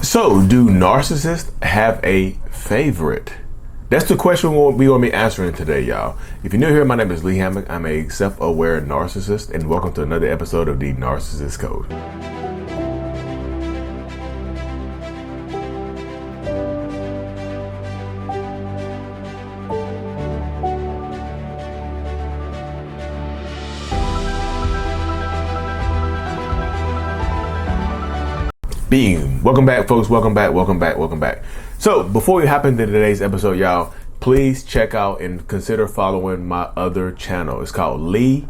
So, do narcissists have a favorite? That's the question we're going to be answering today, y'all. If you're new here, my name is Lee Hammock. I'm a self-aware narcissist, and welcome to another episode of the Narcissist Code. Beam. Welcome back, folks. Welcome back. So before we hop into today's episode, y'all, please check out and consider following my other channel. It's called Lee.actions.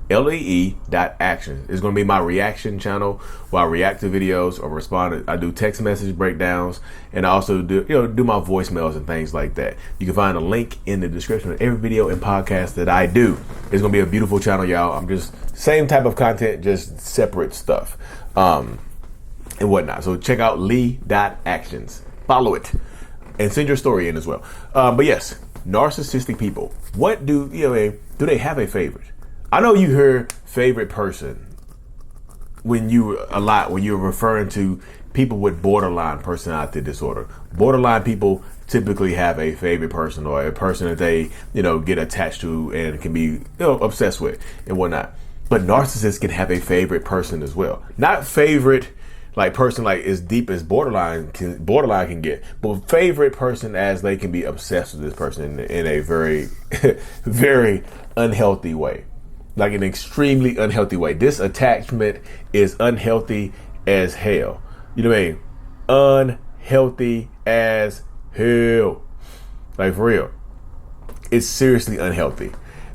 Lee.actions. It's going to be my reaction channel where I react to videos or respond. I do text message breakdowns, and I also do my voicemails and things like that. You can find a link in the description of every video and podcast that I do. It's going to be a beautiful channel, y'all. I'm just same type of content, just separate stuff. And whatnot. So check out Lee.actions. Follow it and send your story in as well. But yes, narcissistic people. What do they have a favorite? I know you hear favorite person when you're referring to people with borderline personality disorder. Borderline people typically have a favorite person or a person that they, get attached to and can be, obsessed with and whatnot. But narcissists can have a favorite person as well. Not favorite person like as deep as borderline can get, but favorite person as they can be obsessed with this person in a very, very unhealthy way. Like an extremely unhealthy way. This attachment is unhealthy as hell. You know what I mean? Unhealthy as hell. Like for real. It's seriously unhealthy.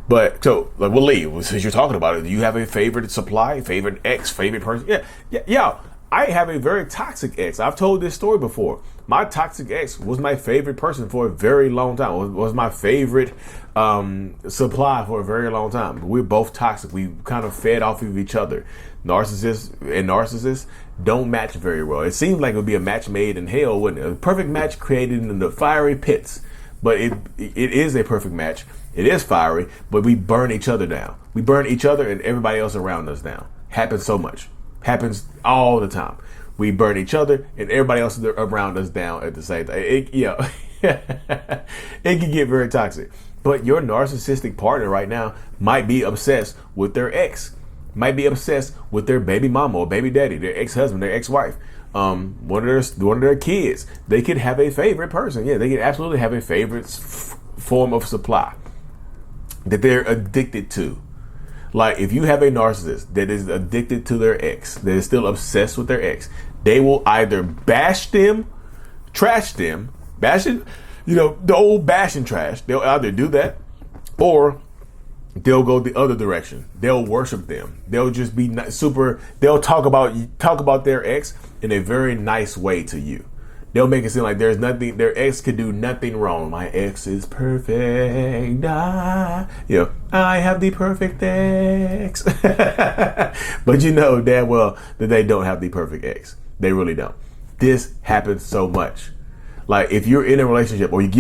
But so, Lee, since you're talking about it, do you have a favorite supply, favorite ex, favorite person? Yeah. I have a very toxic ex. I've told this story before. My toxic ex was my favorite person for a very long time. Was my favorite supply for a very long time. We're both toxic. We kind of fed off of each other. Narcissists don't match very well. It seems like it would be a match made in hell, wouldn't it? A perfect match created in the fiery pits. But it is a perfect match. It is fiery, but we burn each other down. We burn each other and everybody else around us down. Happens so much. Happens all the time. We burn each other and everybody else around us down at the same time. It can get very toxic. But your narcissistic partner right now might be obsessed with their ex. Might be obsessed with their baby mama or baby daddy, their ex-husband, their ex-wife. One of their kids. They could have a favorite person. Yeah, they could absolutely have a favorite form of supply that they're addicted to. Like if you have a narcissist that is addicted to their ex, that is still obsessed with their ex, they will either bash them, trash them, bash it, the old bash and trash. They'll either do that or they'll go the other direction. They'll worship them. They'll just be they'll talk about their ex in a very nice way to you. They'll make it seem like there's nothing, their ex could do nothing wrong. My ex is perfect. I have the perfect ex. But you know damn well that they don't have the perfect ex. They really don't. This happens so much. Like if you're in a relationship or if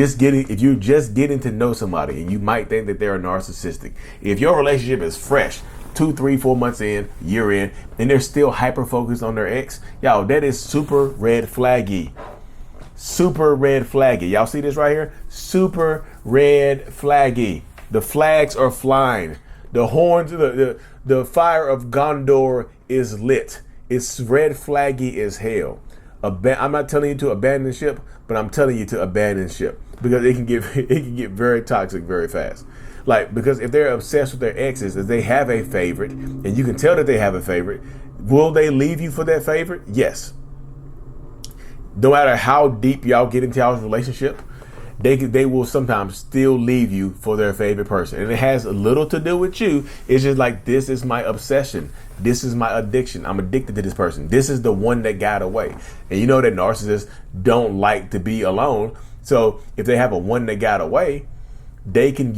you're just getting to know somebody and you might think that they're narcissistic. If your relationship is fresh, 2, 3, 4 months in, year in, and they're still hyper focused on their ex, y'all, that is super red flaggy. Super red flaggy. Y'all see this right here? Super red flaggy. The flags are flying. The horns, the fire of Gondor is lit. It's red flaggy as hell. I'm not telling you to abandon ship, but I'm telling you to abandon ship because it can get very toxic very fast. Like, because if they're obsessed with their exes, if they have a favorite, and you can tell that they have a favorite, will they leave you for that favorite? Yes. No matter how deep y'all get into y'all's relationship, they will sometimes still leave you for their favorite person. And it has a little to do with you. It's just like, this is my obsession. This is my addiction. I'm addicted to this person. This is the one that got away. And you know that narcissists don't like to be alone. So if they have a one that got away, they can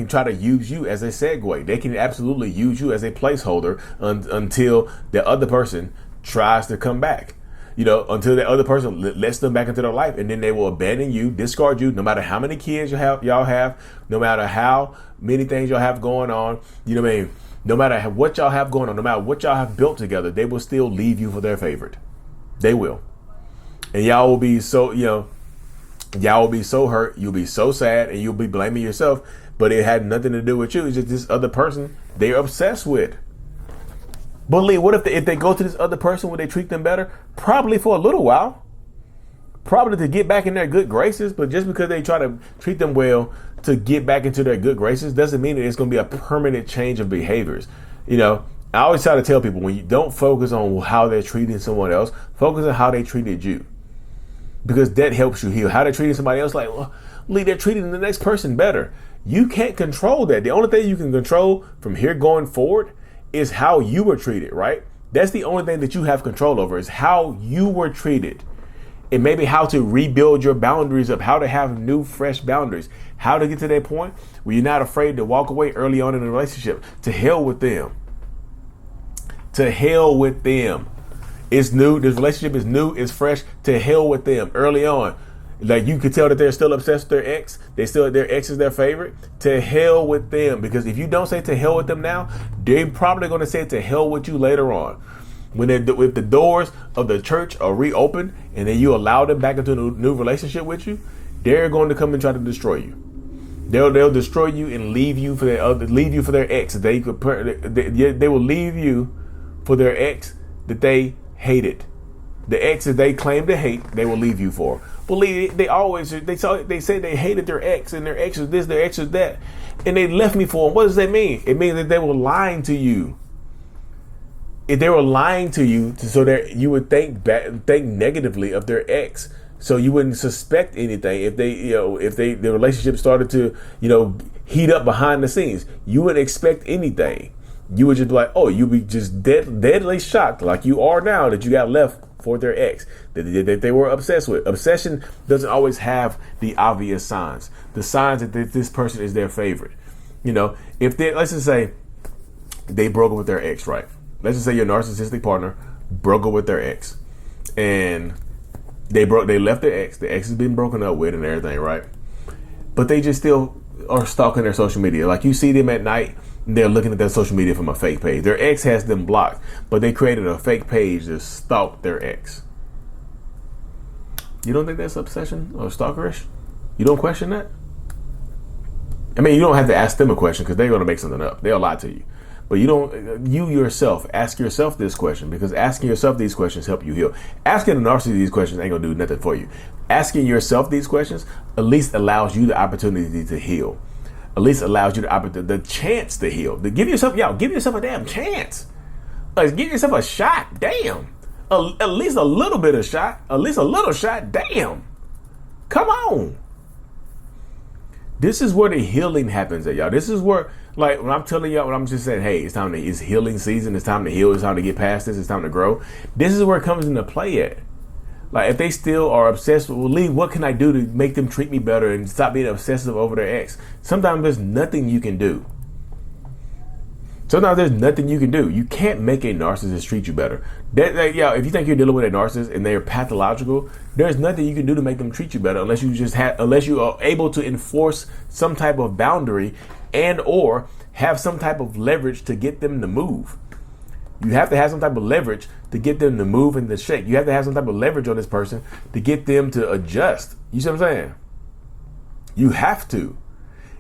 try to use you as a segue. They can absolutely use you as a placeholder until the other person tries to come back. Until the other person lets them back into their life, and then they will abandon you, discard you, no matter how many kids y'all have, no matter how many things y'all have going on. You know what I mean? No matter what y'all have going on, no matter what y'all have built together, they will still leave you for their favorite. They will. And y'all will be so, y'all will be so hurt. You'll be so sad and you'll be blaming yourself. But it had nothing to do with you. It's just this other person they're obsessed with. But Lee, what if they go to this other person, would they treat them better? Probably for a little while. Probably to get back in their good graces. But just because they try to treat them well to get back into their good graces doesn't mean that it's going to be a permanent change of behaviors. I always try to tell people, when you don't focus on how they're treating someone else, focus on how they treated you. Because that helps you heal. How they're treating somebody else, like, well, Lee, they're treating the next person better. You can't control that. The only thing you can control from here going forward is how you were treated, right? That's the only thing that you have control over, is how you were treated. And maybe how to rebuild your boundaries up, how to have new, fresh boundaries, how to get to that point where you're not afraid to walk away early on in a relationship. To hell with them. To hell with them. It's new. This relationship is new. It's fresh. To hell with them early on. Like, you could tell that they're still obsessed with their ex. Their ex is their favorite. To hell with them. Because if you don't say to hell with them now, they're probably going to say to hell with you later on. If the doors of the church are reopened and then you allow them back into a new relationship with you, they're going to come and try to destroy you. They'll destroy you and leave you for their ex. They will leave you for their ex that they hated. The ex that they claim to hate, they will leave you for. Believe they say they hated their ex, and their ex is this, their ex is that, and they left me for them. What does that mean? It means that they were lying to you. If they were lying to you, so that you would think negatively of their ex, so you wouldn't suspect anything. If the relationship started to heat up behind the scenes, you wouldn't expect anything. You would just be like, you'd be just deadly shocked, like you are now, that you got left for their ex that they were obsessed with. Obsession doesn't always have the obvious signs. The signs that this person is their favorite. If let's just say they broke up with their ex, right? Let's just say your narcissistic partner broke up with their ex, and they left their ex. The ex has been broken up with and everything, right? But they just still are stalking their social media. Like, you see them at night, they're looking at their social media from a fake page. Their ex has them blocked, but they created a fake page to stalk their ex. You don't think that's obsession or stalkerish? You don't question that? I mean, you don't have to ask them a question, because they're going to make something up. They'll lie to you. But you yourself, ask yourself this question, because asking yourself these questions help you heal. Asking a narcissist these questions ain't going to do nothing for you. Asking yourself these questions at least allows you the opportunity to heal. At least allows you the chance to heal. Give yourself a damn chance. Like, give yourself a shot. Damn. At least a little bit of shot. At least a little shot. Damn. Come on. This is where the healing happens at, y'all. This is where, like, when I'm telling y'all, when I'm just saying, hey, it's healing season. It's time to heal. It's time to get past this. It's time to grow. This is where it comes into play at. Like, if they still are obsessed with, well, Lee, what can I do to make them treat me better and stop being obsessive over their ex? Sometimes there's nothing you can do. You can't make a narcissist treat you better. If you think you're dealing with a narcissist and they're pathological, there's nothing you can do to make them treat you better unless you are able to enforce some type of boundary and or have some type of leverage to get them to move. You have to have some type of leverage to get them to move and to shake. You have to have some type of leverage on this person to get them to adjust. You see what I'm saying? You have to.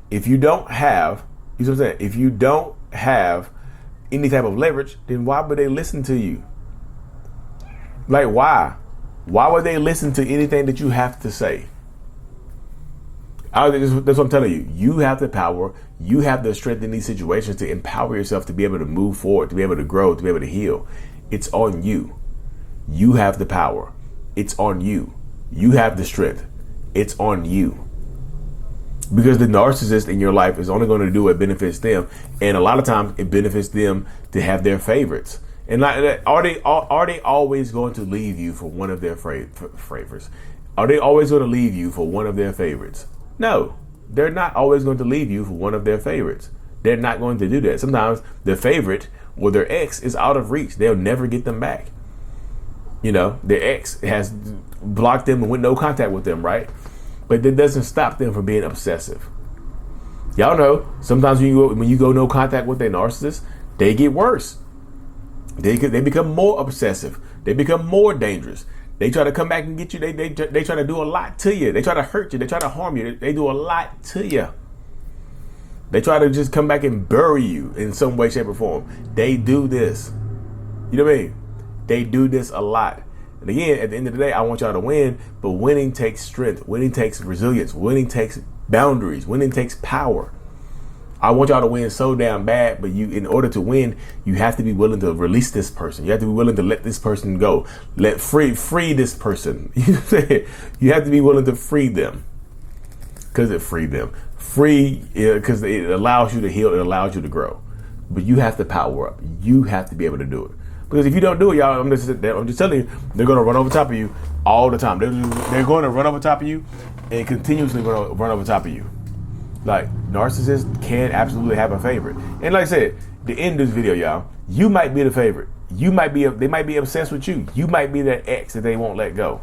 If you don't have, If you don't have any type of leverage, then why would they listen to you? Like, why? Why would they listen to anything that you have to say? That's what I'm telling you. You have the power. You have the strength in these situations to empower yourself to be able to move forward, to be able to grow, to be able to heal. It's on you. You have the power. It's on you. You have the strength. It's on you. Because the narcissist in your life is only going to do what benefits them. And a lot of times it benefits them to have their favorites. And are they always going to leave you for one of their favorites? Are they always going to leave you for one of their favorites? No, they're not always going to leave you for one of their favorites. They're not going to do that. Sometimes their favorite or their ex is out of reach. They'll never get them back. Their ex has blocked them and went no contact with them, right? But that doesn't stop them from being obsessive. Y'all know, sometimes when you go no contact with a narcissist, they get worse. They become more obsessive. they become more dangerous. They try to come back and get you. They try to do a lot to you. They try to hurt you. They try to harm you. They do a lot to you. They try to just come back and bury you in some way, shape, or form. They do this. You know what I mean? They do this a lot. And again, at the end of the day, I want y'all to win, but winning takes strength. Winning takes resilience. Winning takes boundaries. Winning takes power. I want y'all to win so damn bad, but in order to win, you have to be willing to release this person. You have to be willing to let this person go. Free this person. You have to be willing to free them. Because it freed them. Because it allows you to heal. It allows you to grow. But you have to power up. You have to be able to do it. Because if you don't do it, y'all, I'm just telling you, they're going to run over top of you all the time. They're going to run over top of you and continuously run over top of you. Like, narcissists can absolutely have a favorite. And like I said, the end of this video, y'all, you might be the favorite. They might be obsessed with you. You might be that ex that they won't let go.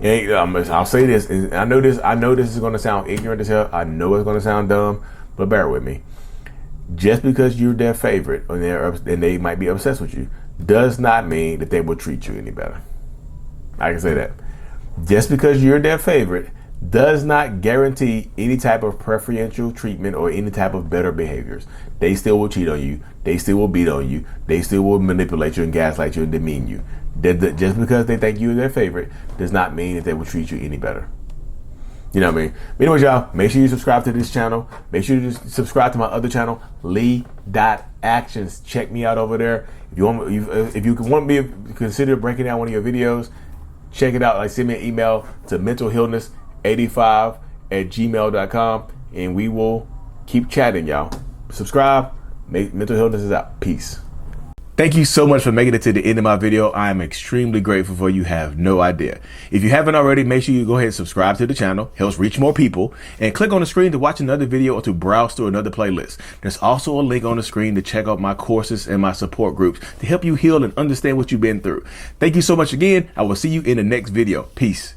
And I'll say this. I know this is going to sound ignorant as hell. I know it's going to sound dumb, but bear with me. Just because you're their favorite and they might be obsessed with you does not mean that they will treat you any better. I can say that. Just because you're their favorite does not guarantee any type of preferential treatment or any type of better behaviors. They still will cheat on you. They still will beat on you. They still will manipulate you and gaslight you and demean you. Just because they think you're their favorite does not mean that they will treat you any better. You know what I mean? But anyways, y'all, make sure you subscribe to this channel. Make sure you subscribe to my other channel, Lee.Actions. Check me out over there. If you want me to consider breaking down one of your videos, check it out. Like, send me an email to mentalhealness85@gmail.com, and we will keep chatting, y'all. Subscribe. Mental Healness is out. Peace. Thank you so much for making it to the end of my video. I am extremely grateful for you. Have no idea. If you haven't already, make sure you go ahead and subscribe to the channel. Helps reach more people. And click on the screen to watch another video or to browse through another playlist. There's also a link on the screen to check out my courses and my support groups to help you heal and understand what you've been through. Thank you so much again. I will see you in the next video. Peace.